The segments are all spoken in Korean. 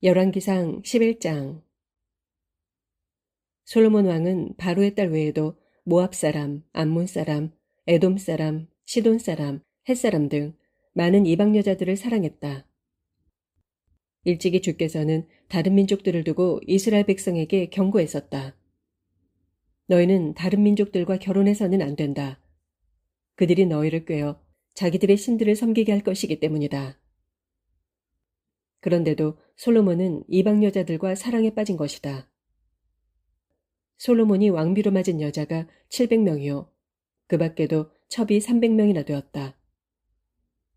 열왕기상 11장. 솔로몬 왕은 바로의 딸 외에도 모압 사람, 암몬 사람, 에돔 사람, 시돈 사람, 헷 사람 등 많은 이방 여자들을 사랑했다. 일찍이 주께서는 다른 민족들을 두고 이스라엘 백성에게 경고했었다. 너희는 다른 민족들과 결혼해서는 안 된다. 그들이 너희를 꾀어 자기들의 신들을 섬기게 할 것이기 때문이다. 그런데도 솔로몬은 이방 여자들과 사랑에 빠진 것이다. 솔로몬이 왕비로 맞은 여자가 700명이요. 그 밖에도 첩이 300명이나 되었다.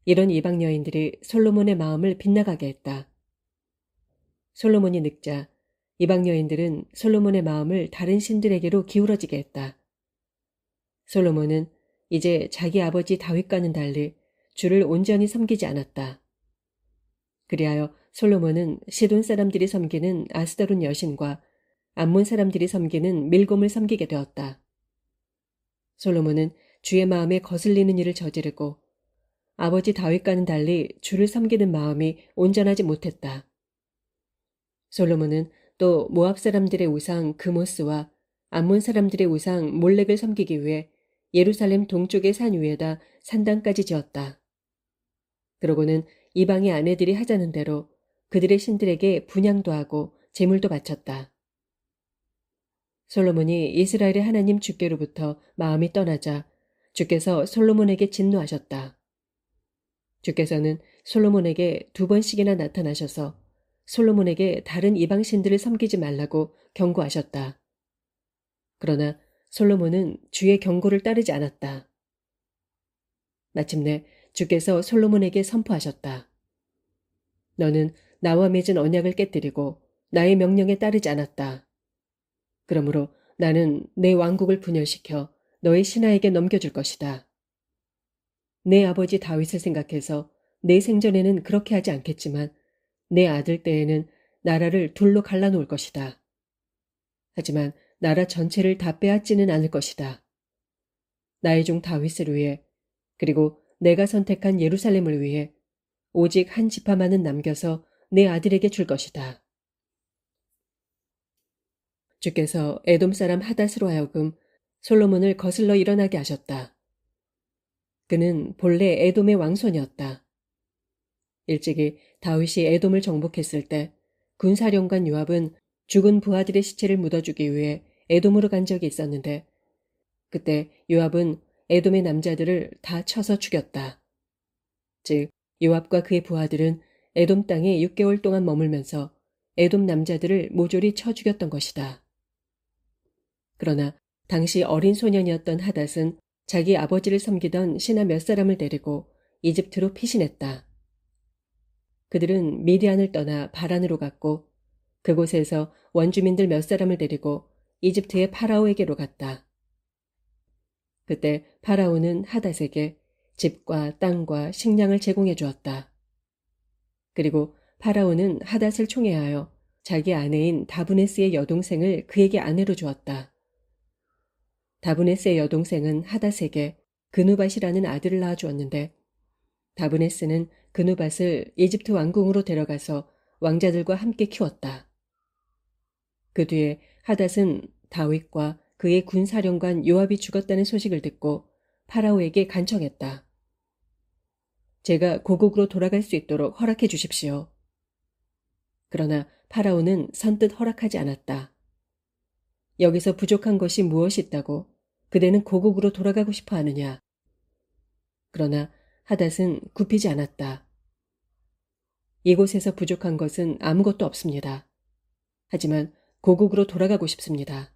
이런 이방 여인들이 솔로몬의 마음을 빗나가게 했다. 솔로몬이 늙자 이방 여인들은 솔로몬의 마음을 다른 신들에게로 기울어지게 했다. 솔로몬은 이제 자기 아버지 다윗과는 달리 주를 온전히 섬기지 않았다. 그리하여 솔로몬은 시돈 사람들이 섬기는 아스다론 여신과 암몬 사람들이 섬기는 밀곰을 섬기게 되었다. 솔로몬은 주의 마음에 거슬리는 일을 저지르고 아버지 다윗과는 달리 주를 섬기는 마음이 온전하지 못했다. 솔로몬은 또 모압 사람들의 우상 그모스와 암몬 사람들의 우상 몰렉을 섬기기 위해 예루살렘 동쪽의 산 위에다 산당까지 지었다. 그러고는 이방의 아내들이 하자는 대로 그들의 신들에게 분향도 하고 제물도 바쳤다. 솔로몬이 이스라엘의 하나님 주께로부터 마음이 떠나자 주께서 솔로몬에게 진노하셨다. 주께서는 솔로몬에게 2번씩이나 나타나셔서 솔로몬에게 다른 이방 신들을 섬기지 말라고 경고하셨다. 그러나 솔로몬은 주의 경고를 따르지 않았다. 마침내 주께서 솔로몬에게 선포하셨다. 너는 나와 맺은 언약을 깨뜨리고 나의 명령에 따르지 않았다. 그러므로 나는 내 왕국을 분열시켜 너의 신하에게 넘겨줄 것이다. 내 아버지 다윗을 생각해서 내 생전에는 그렇게 하지 않겠지만 내 아들 때에는 나라를 둘로 갈라놓을 것이다. 하지만 나라 전체를 다 빼앗지는 않을 것이다. 나의 종 다윗을 위해 그리고 내가 선택한 예루살렘을 위해 오직 한 지파만은 남겨서 내 아들에게 줄 것이다. 주께서 에돔 사람 하닷으로 하여금 솔로몬을 거슬러 일어나게 하셨다. 그는 본래 에돔의 왕손이었다. 일찍이 다윗이 에돔을 정복했을 때 군사령관 요압은 죽은 부하들의 시체를 묻어주기 위해 에돔으로 간 적이 있었는데 그때 요압은 에돔의 남자들을 다 쳐서 죽였다. 즉 요압과 그의 부하들은 에돔 땅에 6개월 동안 머물면서 에돔 남자들을 모조리 쳐 죽였던 것이다. 그러나 당시 어린 소년이었던 하닷은 자기 아버지를 섬기던 신하 몇 사람을 데리고 이집트로 피신했다. 그들은 미디안을 떠나 바란으로 갔고 그곳에서 원주민들 몇 사람을 데리고 이집트의 파라오에게로 갔다. 그때 파라오는 하닷에게 집과 땅과 식량을 제공해 주었다. 그리고 파라오는 하닷을 총애하여 자기 아내인 다브네스의 여동생을 그에게 아내로 주었다. 다브네스의 여동생은 하닷에게 그누밧이라는 아들을 낳아주었는데 다브네스는 그누밧을 이집트 왕궁으로 데려가서 왕자들과 함께 키웠다. 그 뒤에 하닷은 다윗과 그의 군사령관 요압이 죽었다는 소식을 듣고 파라오에게 간청했다. 제가 고국으로 돌아갈 수 있도록 허락해 주십시오. 그러나 파라오는 선뜻 허락하지 않았다. 여기서 부족한 것이 무엇이 있다고 그대는 고국으로 돌아가고 싶어 하느냐. 그러나 하닷은 굽히지 않았다. 이곳에서 부족한 것은 아무것도 없습니다. 하지만 고국으로 돌아가고 싶습니다.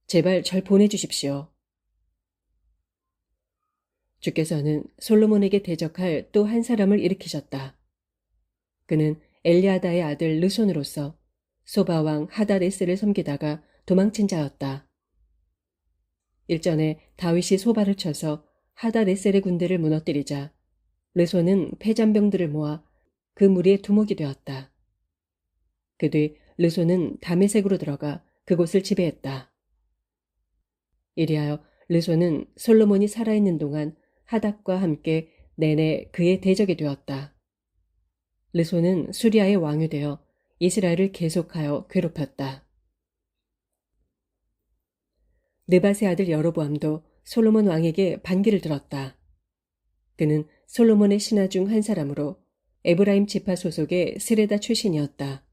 제발 절 보내주십시오. 주께서는 솔로몬에게 대적할 또 한 사람을 일으키셨다. 그는 엘리아다의 아들 르손으로서 소바왕 하닷에스를 섬기다가 도망친 자였다. 일전에 다윗이 소바를 쳐서 하닷에셀의 군대를 무너뜨리자 르손은 패잔병들을 모아 그 무리의 두목이 되었다. 그 뒤 르손은 다메섹으로 들어가 그곳을 지배했다. 이리하여 르손은 솔로몬이 살아있는 동안 하닷과 함께 내내 그의 대적이 되었다. 르손은 수리아의 왕이 되어 이스라엘을 계속하여 괴롭혔다. 느밧의 아들 여로보암도 솔로몬 왕에게 반기를 들었다. 그는 솔로몬의 신하 중 한 사람으로 에브라임 지파 소속의 스레다 출신이었다.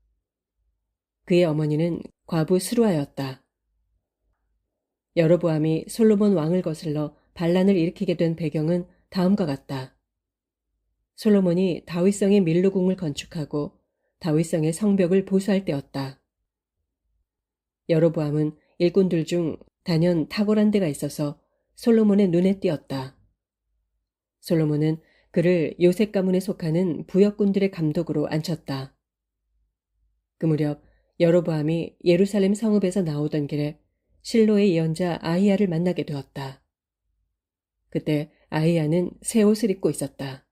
그의 어머니는 과부 스루아였다. 여로보암이 솔로몬 왕을 거슬러 반란을 일으키게 된 배경은 다음과 같다. 솔로몬이 다윗성의 밀로궁을 건축하고 다윗성의 성벽을 보수할 때였다. 여로보암은 일꾼들 중 단연 탁월한 데가 있어서 솔로몬의 눈에 띄었다. 솔로몬은 그를 요셉 가문에 속하는 부역군들의 감독으로 앉혔다. 그 무렵 여로보암이 예루살렘 성읍에서 나오던 길에 실로의 예언자 아히야를 만나게 되었다. 그때 아히야는 새 옷을 입고 있었다.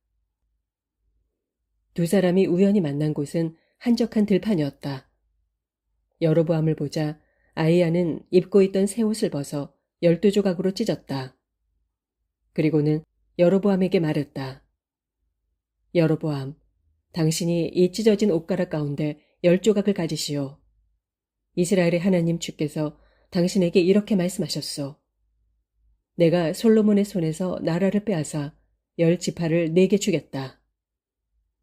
두 사람이 우연히 만난 곳은 한적한 들판이었다. 여로보암을 보자 아히야는 입고 있던 새 옷을 벗어 12조각으로 찢었다. 그리고는 여로보암에게 말했다. 여로보암, 당신이 이 찢어진 옷가락 가운데 10조각을 가지시오. 이스라엘의 하나님 주께서 당신에게 이렇게 말씀하셨소. 내가 솔로몬의 손에서 나라를 빼앗아 10지파를 내게 주겠다.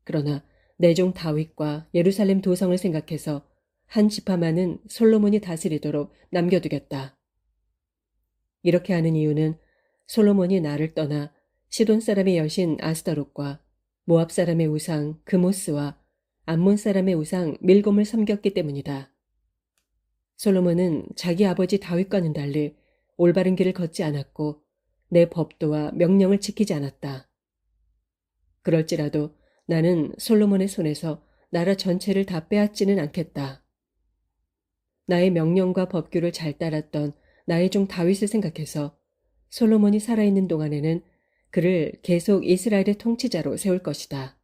그러나 내 종 다윗과 예루살렘 도성을 생각해서 한 지파만은 솔로몬이 다스리도록 남겨두겠다. 이렇게 하는 이유는 솔로몬이 나를 떠나 시돈 사람의 여신 아스타롯과 모압 사람의 우상 그모스와 암몬 사람의 우상 밀곰을 섬겼기 때문이다. 솔로몬은 자기 아버지 다윗과는 달리 올바른 길을 걷지 않았고 내 법도와 명령을 지키지 않았다. 그럴지라도 나는 솔로몬의 손에서 나라 전체를 다 빼앗지는 않겠다. 나의 명령과 법규를 잘 따랐던 나의 종 다윗을 생각해서 솔로몬이 살아있는 동안에는 그를 계속 이스라엘의 통치자로 세울 것이다.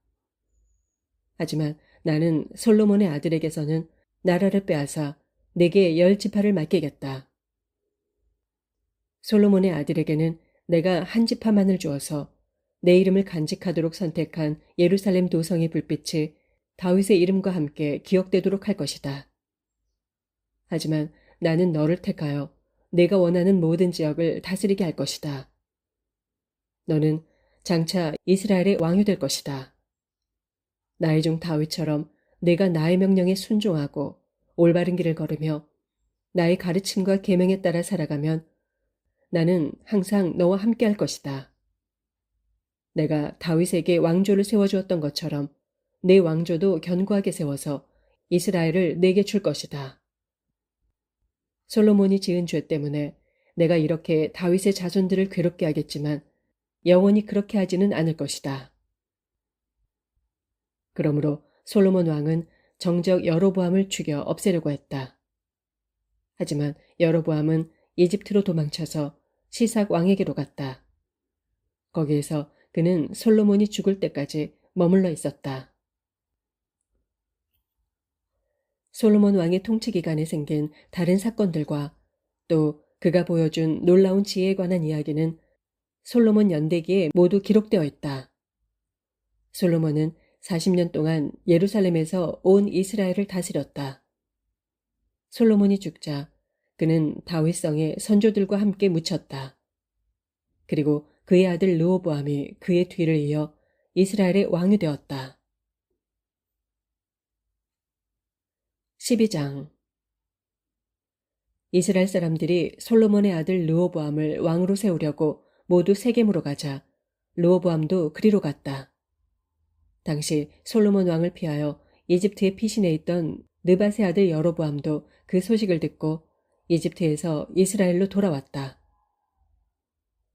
하지만 나는 솔로몬의 아들에게서는 나라를 빼앗아 내게 10지파를 맡기겠다. 솔로몬의 아들에게는 내가 한 지파만을 주어서 내 이름을 간직하도록 선택한 예루살렘 도성의 불빛이 다윗의 이름과 함께 기억되도록 할 것이다. 하지만 나는 너를 택하여 내가 원하는 모든 지역을 다스리게 할 것이다. 너는 장차 이스라엘의 왕이 될 것이다. 나의 종 다윗처럼 내가 나의 명령에 순종하고 올바른 길을 걸으며 나의 가르침과 계명에 따라 살아가면 나는 항상 너와 함께 할 것이다. 내가 다윗에게 왕조를 세워주었던 것처럼 내 왕조도 견고하게 세워서 이스라엘을 내게 줄 것이다. 솔로몬이 지은 죄 때문에 내가 이렇게 다윗의 자손들을 괴롭게 하겠지만 영원히 그렇게 하지는 않을 것이다. 그러므로 솔로몬 왕은 정적 여로보암을 죽여 없애려고 했다. 하지만 여로보암은 이집트로 도망쳐서 시삭 왕에게로 갔다. 거기에서 그는 솔로몬이 죽을 때까지 머물러 있었다. 솔로몬 왕의 통치 기간에 생긴 다른 사건들과 또 그가 보여준 놀라운 지혜에 관한 이야기는 솔로몬 연대기에 모두 기록되어 있다. 솔로몬은 40년 동안 예루살렘에서 온 이스라엘을 다스렸다. 솔로몬이 죽자 그는 다윗성에 선조들과 함께 묻혔다. 그리고 그의 아들 르호보암이 그의 뒤를 이어 이스라엘의 왕이 되었다. 12장 이스라엘 사람들이 솔로몬의 아들 르호보암을 왕으로 세우려고 모두 세겜으로 가자 르호보암도 그리로 갔다. 당시 솔로몬 왕을 피하여 이집트에 피신해 있던 느밧의 아들 여로보암도 그 소식을 듣고 이집트에서 이스라엘로 돌아왔다.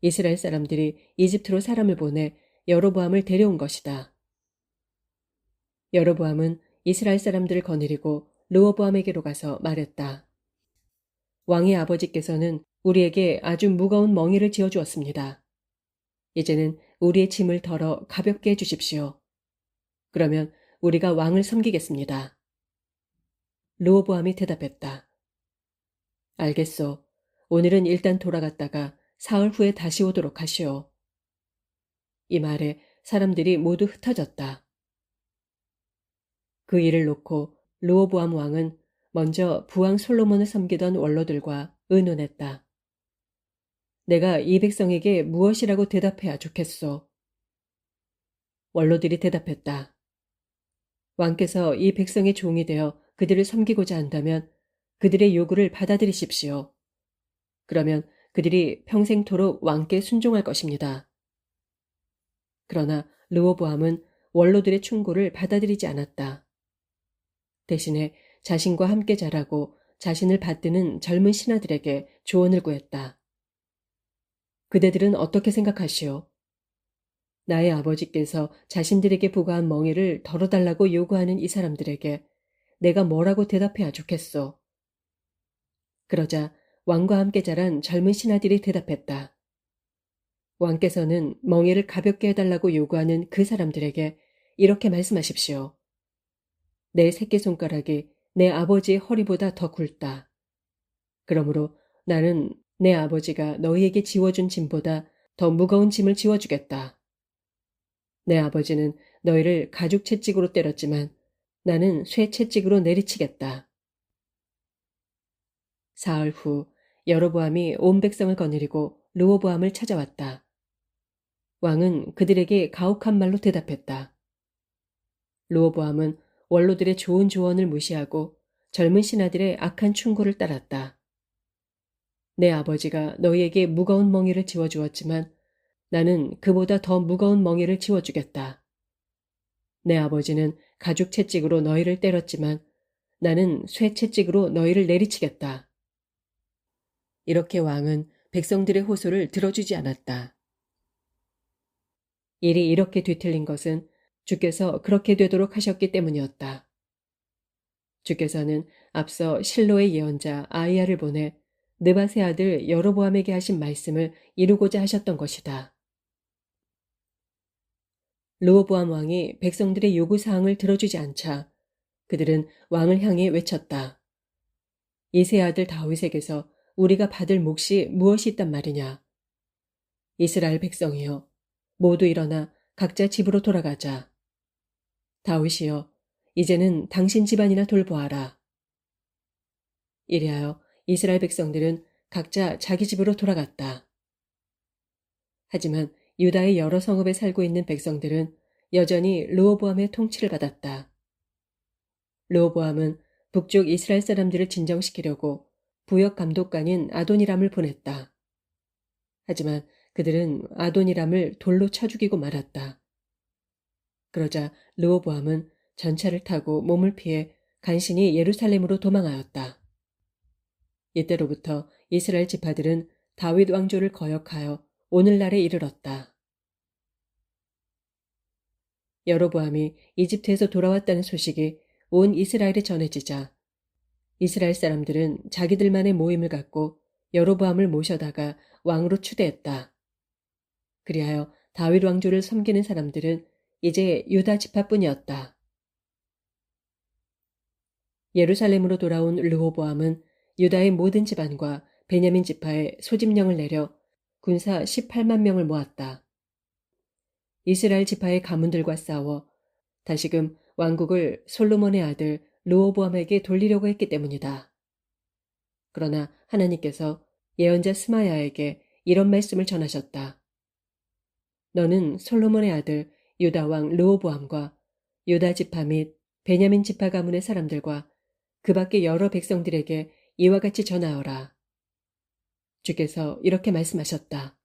이스라엘 사람들이 이집트로 사람을 보내 여로보암을 데려온 것이다. 여로보암은 이스라엘 사람들을 거느리고 르호보암에게로 가서 말했다. 왕의 아버지께서는 우리에게 아주 무거운 멍에를 지어주었습니다. 이제는 우리의 짐을 덜어 가볍게 해주십시오. 그러면 우리가 왕을 섬기겠습니다. 르호보암이 대답했다. 알겠소. 오늘은 일단 돌아갔다가 사흘 후에 다시 오도록 하시오. 이 말에 사람들이 모두 흩어졌다. 그 일을 놓고 르호보암 왕은 먼저 부왕 솔로몬을 섬기던 원로들과 의논했다. 내가 이 백성에게 무엇이라고 대답해야 좋겠소? 원로들이 대답했다. 왕께서 이 백성의 종이 되어 그들을 섬기고자 한다면 그들의 요구를 받아들이십시오. 그러면 그들이 평생토록 왕께 순종할 것입니다. 그러나 르호보암은 원로들의 충고를 받아들이지 않았다. 대신에 자신과 함께 자라고 자신을 받드는 젊은 신하들에게 조언을 구했다. 그대들은 어떻게 생각하시오? 나의 아버지께서 자신들에게 부과한 멍에를 덜어달라고 요구하는 이 사람들에게 내가 뭐라고 대답해야 좋겠소? 그러자 왕과 함께 자란 젊은 신하들이 대답했다. 왕께서는 멍에를 가볍게 해달라고 요구하는 그 사람들에게 이렇게 말씀하십시오. 내 새끼손가락이 내 아버지의 허리보다 더 굵다. 그러므로 나는 내 아버지가 너희에게 지워준 짐보다 더 무거운 짐을 지워주겠다. 내 아버지는 너희를 가죽 채찍으로 때렸지만 나는 쇠 채찍으로 내리치겠다. 사흘 후 여로보암이 온 백성을 거느리고 르호보암을 찾아왔다. 왕은 그들에게 가혹한 말로 대답했다. 르호보암은 원로들의 좋은 조언을 무시하고 젊은 신하들의 악한 충고를 따랐다. 내 아버지가 너희에게 무거운 멍에를 지워주었지만 나는 그보다 더 무거운 멍에를 지워주겠다. 내 아버지는 가죽 채찍으로 너희를 때렸지만 나는 쇠 채찍으로 너희를 내리치겠다. 이렇게 왕은 백성들의 호소를 들어주지 않았다. 일이 이렇게 뒤틀린 것은 주께서 그렇게 되도록 하셨기 때문이었다. 주께서는 앞서 실로의 예언자 아이야를 보내 느밧의 아들 여로보암에게 하신 말씀을 이루고자 하셨던 것이다. 르호보암 왕이 백성들의 요구사항을 들어주지 않자 그들은 왕을 향해 외쳤다. 이새의 아들 다윗에게서 우리가 받을 몫이 무엇이 있단 말이냐. 이스라엘 백성이여 모두 일어나 각자 집으로 돌아가자. 다윗이여 이제는 당신 집안이나 돌보아라. 이리하여 이스라엘 백성들은 각자 자기 집으로 돌아갔다. 하지만 유다의 여러 성읍에 살고 있는 백성들은 여전히 르호보암의 통치를 받았다. 르호보암은 북쪽 이스라엘 사람들을 진정시키려고 부역 감독관인 아도니람을 보냈다. 하지만 그들은 아도니람을 돌로 쳐 죽이고 말았다. 그러자 르호보암은 전차를 타고 몸을 피해 간신히 예루살렘으로 도망하였다. 이때로부터 이스라엘 지파들은 다윗 왕조를 거역하여 오늘날에 이르렀다. 여로보암이 이집트에서 돌아왔다는 소식이 온 이스라엘에 전해지자 이스라엘 사람들은 자기들만의 모임을 갖고 여로보암을 모셔다가 왕으로 추대했다. 그리하여 다윗 왕조를 섬기는 사람들은 이제 유다 지파뿐이었다. 예루살렘으로 돌아온 르호보암은 유다의 모든 집안과 베냐민 지파에 소집령을 내려 군사 18만 명을 모았다. 이스라엘 지파의 가문들과 싸워 다시금 왕국을 솔로몬의 아들 르호보암에게 돌리려고 했기 때문이다. 그러나 하나님께서 예언자 스마야에게 이런 말씀을 전하셨다. 너는 솔로몬의 아들 유다 왕 르호보암과 유다 지파 및 베냐민 지파 가문의 사람들과 그 밖의 여러 백성들에게 이와 같이 전하여라. 주께서 이렇게 말씀하셨다.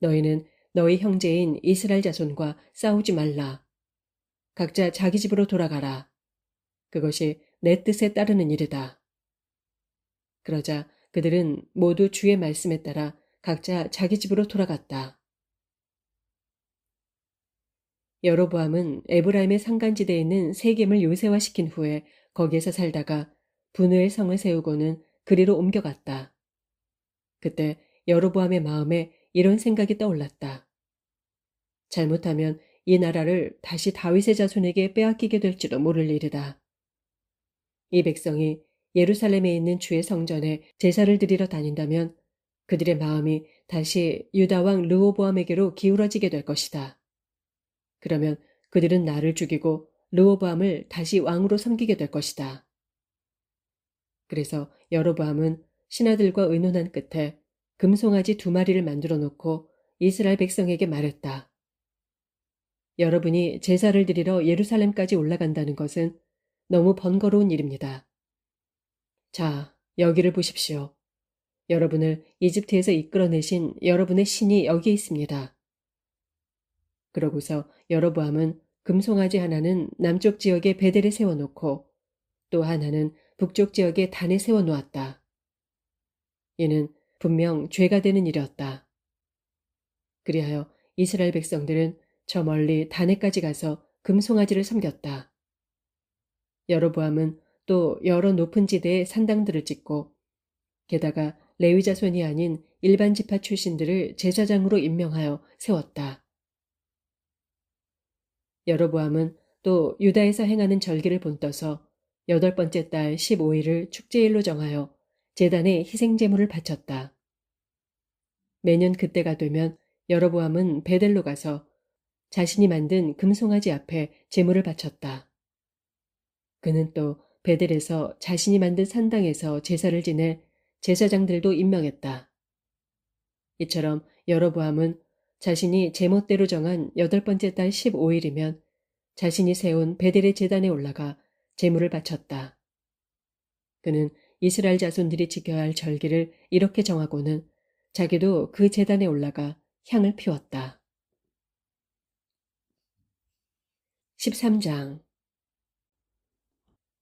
너희는 너희 형제인 이스라엘 자손과 싸우지 말라. 각자 자기 집으로 돌아가라. 그것이 내 뜻에 따르는 일이다. 그러자 그들은 모두 주의 말씀에 따라 각자 자기 집으로 돌아갔다. 여로보암은 에브라임의 산간지대에 있는 세겜을 요새화시킨 후에 거기에서 살다가 분우의 성을 세우고는 그리로 옮겨갔다. 그때 여로보암의 마음에 이런 생각이 떠올랐다. 잘못하면 이 나라를 다시 다윗의 자손에게 빼앗기게 될지도 모를 일이다. 이 백성이 예루살렘에 있는 주의 성전에 제사를 드리러 다닌다면 그들의 마음이 다시 유다 왕 르호보암에게로 기울어지게 될 것이다. 그러면 그들은 나를 죽이고 르호보암을 다시 왕으로 섬기게 될 것이다. 그래서 여로보암은 신하들과 의논한 끝에 금송아지 2마리를 만들어 놓고 이스라엘 백성에게 말했다. 여러분이 제사를 드리러 예루살렘까지 올라간다는 것은 너무 번거로운 일입니다. 자, 여기를 보십시오. 여러분을 이집트에서 이끌어내신 여러분의 신이 여기 있습니다. 그러고서 여로보암은 금송아지 하나는 남쪽 지역에 베델에 세워놓고 또 하나는 북쪽 지역에 단에 세워놓았다. 이는 분명 죄가 되는 일이었다. 그리하여 이스라엘 백성들은 저 멀리 단에까지 가서 금송아지를 섬겼다. 여로보암은 또 여러 높은 지대에 산당들을 짓고 게다가 레위 자손이 아닌 일반 지파 출신들을 제사장으로 임명하여 세웠다. 여로보암은 또 유다에서 행하는 절기를 본떠서 8번째 달 15일을 축제일로 정하여 제단에 희생제물을 바쳤다. 매년 그때가 되면 여로보암은 베델로 가서 자신이 만든 금송아지 앞에 제물을 바쳤다. 그는 또 베델에서 자신이 만든 산당에서 제사를 지내 제사장들도 임명했다. 이처럼 여로보암은 자신이 제멋대로 정한 8번째 달 15일이면 자신이 세운 베델의 제단에 올라가 제물을 바쳤다. 그는 이스라엘 자손들이 지켜야 할 절기를 이렇게 정하고는 자기도 그 제단에 올라가 향을 피웠다. 13장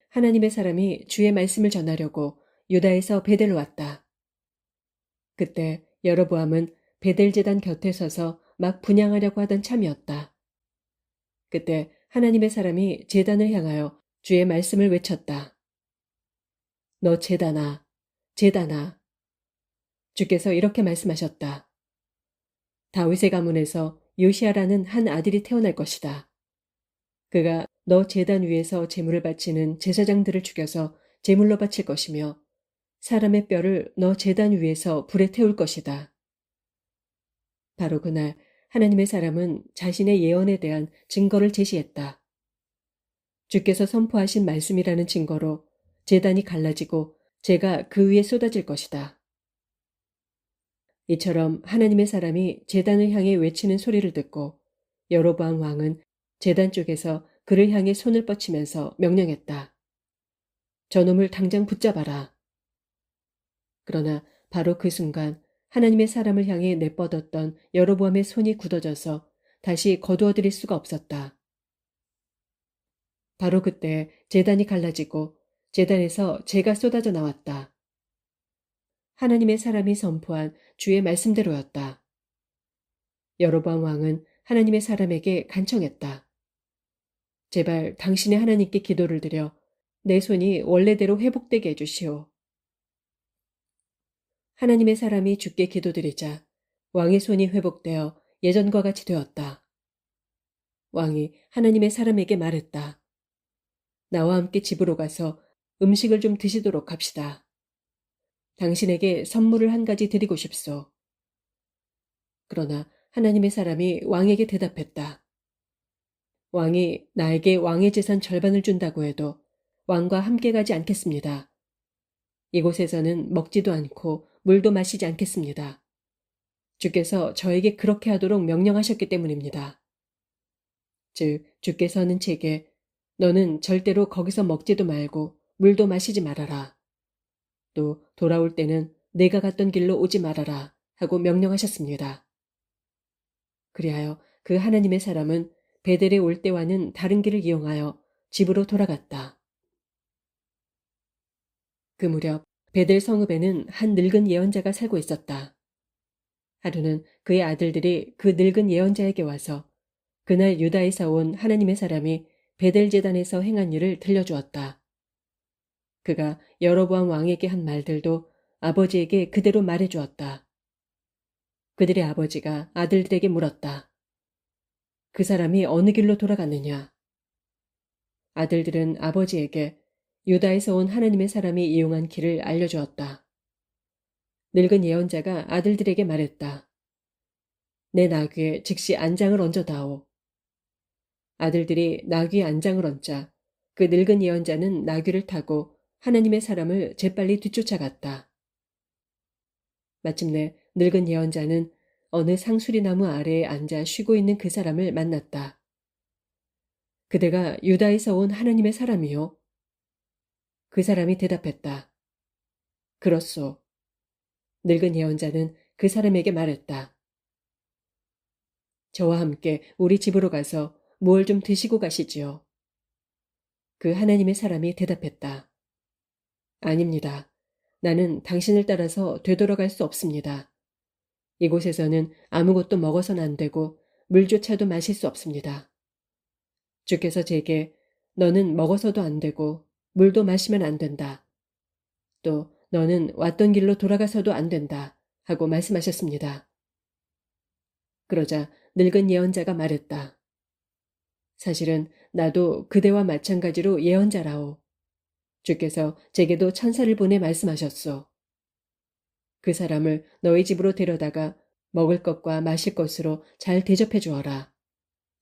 하나님의 사람이 주의 말씀을 전하려고 유다에서 베델로 왔다. 그때 여로보암은 베델 제단 곁에 서서 막 분향하려고 하던 참이었다. 그때 하나님의 사람이 제단을 향하여 주의 말씀을 외쳤다. 너 제단아, 제단아. 주께서 이렇게 말씀하셨다. 다윗의 가문에서 요시아라는 한 아들이 태어날 것이다. 그가 너 제단 위에서 제물을 바치는 제사장들을 죽여서 제물로 바칠 것이며 사람의 뼈를 너 제단 위에서 불에 태울 것이다. 바로 그날 하나님의 사람은 자신의 예언에 대한 증거를 제시했다. 주께서 선포하신 말씀이라는 증거로 제단이 갈라지고 재가 그 위에 쏟아질 것이다. 이처럼 하나님의 사람이 제단을 향해 외치는 소리를 듣고 여로보암 왕은 제단 쪽에서 그를 향해 손을 뻗치면서 명령했다. 저놈을 당장 붙잡아라. 그러나 바로 그 순간 하나님의 사람을 향해 내뻗었던 여로보암의 손이 굳어져서 다시 거두어들일 수가 없었다. 바로 그때 제단이 갈라지고 제단에서 재가 쏟아져 나왔다. 하나님의 사람이 선포한 주의 말씀대로였다. 여로보암 왕은 하나님의 사람에게 간청했다. 제발 당신의 하나님께 기도를 드려 내 손이 원래대로 회복되게 해주시오. 하나님의 사람이 주께 기도드리자 왕의 손이 회복되어 예전과 같이 되었다. 왕이 하나님의 사람에게 말했다. 나와 함께 집으로 가서 음식을 좀 드시도록 합시다. 당신에게 선물을 한 가지 드리고 싶소. 그러나 하나님의 사람이 왕에게 대답했다. 왕이 나에게 왕의 재산 절반을 준다고 해도 왕과 함께 가지 않겠습니다. 이곳에서는 먹지도 않고 물도 마시지 않겠습니다. 주께서 저에게 그렇게 하도록 명령하셨기 때문입니다. 즉 주께서는 제게 너는 절대로 거기서 먹지도 말고 물도 마시지 말아라. 또 돌아올 때는 내가 갔던 길로 오지 말아라 하고 명령하셨습니다. 그리하여 그 하나님의 사람은 베델에 올 때와는 다른 길을 이용하여 집으로 돌아갔다. 그 무렵 베델 성읍에는 한 늙은 예언자가 살고 있었다. 하루는 그의 아들들이 그 늙은 예언자에게 와서 그날 유다에서 온 하나님의 사람이 베델 제단에서 행한 일을 들려주었다. 그가 여로보암 왕에게 한 말들도 아버지에게 그대로 말해주었다. 그들의 아버지가 아들들에게 물었다. 그 사람이 어느 길로 돌아갔느냐? 아들들은 아버지에게 유다에서 온 하나님의 사람이 이용한 길을 알려주었다. 늙은 예언자가 아들들에게 말했다. 내 나귀에 즉시 안장을 얹어다오. 아들들이 나귀의 안장을 얹자 그 늙은 예언자는 나귀를 타고 하나님의 사람을 재빨리 뒤쫓아갔다. 마침내 늙은 예언자는 어느 상수리 나무 아래에 앉아 쉬고 있는 그 사람을 만났다. 그대가 유다에서 온 하나님의 사람이요? 그 사람이 대답했다. 그렇소. 늙은 예언자는 그 사람에게 말했다. 저와 함께 우리 집으로 가서 무엇 좀 드시고 가시지요. 그 하나님의 사람이 대답했다. 아닙니다. 나는 당신을 따라서 되돌아갈 수 없습니다. 이곳에서는 아무것도 먹어서는 안 되고 물조차도 마실 수 없습니다. 주께서 제게 너는 먹어서도 안 되고 물도 마시면 안 된다. 또 너는 왔던 길로 돌아가서도 안 된다 하고 말씀하셨습니다. 그러자 늙은 예언자가 말했다. 사실은 나도 그대와 마찬가지로 예언자라오. 주께서 제게도 천사를 보내 말씀하셨소. 그 사람을 너희 집으로 데려다가 먹을 것과 마실 것으로 잘 대접해 주어라.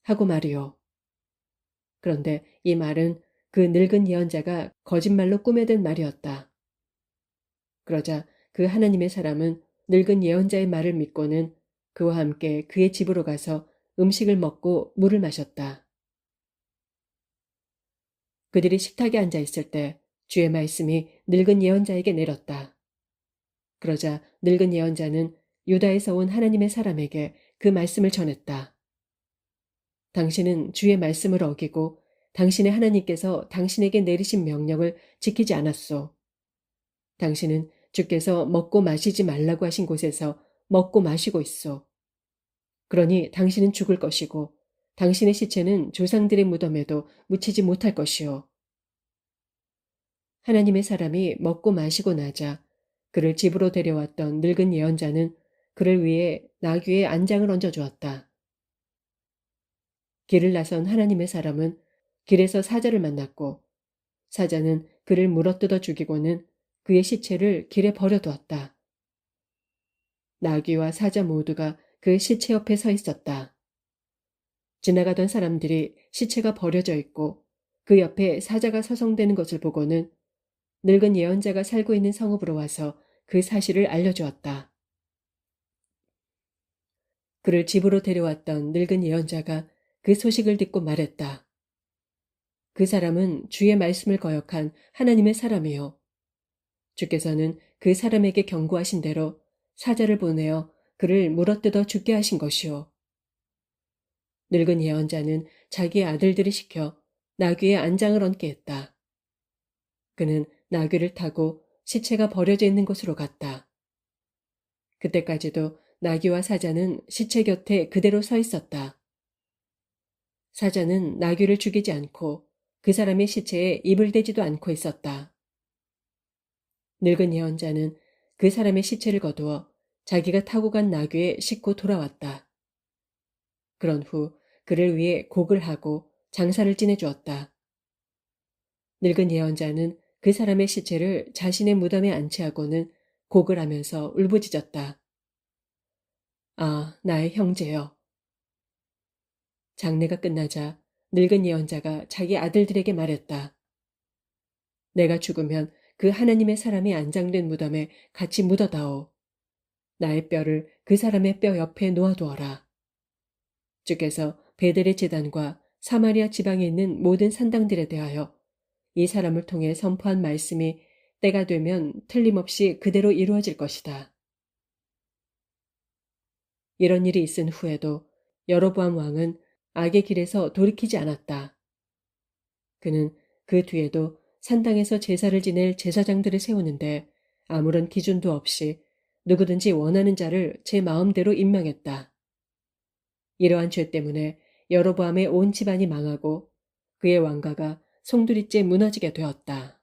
하고 말이요. 그런데 이 말은 그 늙은 예언자가 거짓말로 꾸며댄 말이었다. 그러자 그 하나님의 사람은 늙은 예언자의 말을 믿고는 그와 함께 그의 집으로 가서 음식을 먹고 물을 마셨다. 그들이 식탁에 앉아 있을 때 주의 말씀이 늙은 예언자에게 내렸다. 그러자 늙은 예언자는 유다에서 온 하나님의 사람에게 그 말씀을 전했다. 당신은 주의 말씀을 어기고 당신의 하나님께서 당신에게 내리신 명령을 지키지 않았소. 당신은 주께서 먹고 마시지 말라고 하신 곳에서 먹고 마시고 있소. 그러니 당신은 죽을 것이고 당신의 시체는 조상들의 무덤에도 묻히지 못할 것이요. 하나님의 사람이 먹고 마시고 나자 그를 집으로 데려왔던 늙은 예언자는 그를 위해 나귀의 안장을 얹어주었다. 길을 나선 하나님의 사람은 길에서 사자를 만났고 사자는 그를 물어뜯어 죽이고는 그의 시체를 길에 버려두었다. 나귀와 사자 모두가 그 시체 옆에 서 있었다. 지나가던 사람들이 시체가 버려져 있고 그 옆에 사자가 서성대는 것을 보고는 늙은 예언자가 살고 있는 성읍으로 와서 그 사실을 알려주었다. 그를 집으로 데려왔던 늙은 예언자가 그 소식을 듣고 말했다. 그 사람은 주의 말씀을 거역한 하나님의 사람이요. 주께서는 그 사람에게 경고하신 대로 사자를 보내어 그를 물어뜯어 죽게 하신 것이요. 늙은 예언자는 자기의 아들들이 시켜 나귀의 안장을 얹게 했다. 그는 나귀를 타고 시체가 버려져 있는 곳으로 갔다. 그때까지도 나귀와 사자는 시체 곁에 그대로 서 있었다. 사자는 나귀를 죽이지 않고 그 사람의 시체에 입을 대지도 않고 있었다. 늙은 예언자는 그 사람의 시체를 거두어 자기가 타고 간 나귀에 싣고 돌아왔다. 그런 후 그를 위해 곡을 하고 장사를 지내주었다. 늙은 예언자는 그 사람의 시체를 자신의 무덤에 안치하고는 곡을 하면서 울부짖었다. 아, 나의 형제여. 장례가 끝나자 늙은 예언자가 자기 아들들에게 말했다. 내가 죽으면 그 하나님의 사람이 안장된 무덤에 같이 묻어다오. 나의 뼈를 그 사람의 뼈 옆에 놓아두어라. 주께서 베델의 제단과 사마리아 지방에 있는 모든 산당들에 대하여 이 사람을 통해 선포한 말씀이 때가 되면 틀림없이 그대로 이루어질 것이다. 이런 일이 있은 후에도 여로보암 왕은 악의 길에서 돌이키지 않았다. 그는 그 뒤에도 산당에서 제사를 지낼 제사장들을 세우는데 아무런 기준도 없이 누구든지 원하는 자를 제 마음대로 임명했다. 이러한 죄 때문에 여로보암의 온 집안이 망하고 그의 왕가가 송두리째 무너지게 되었다.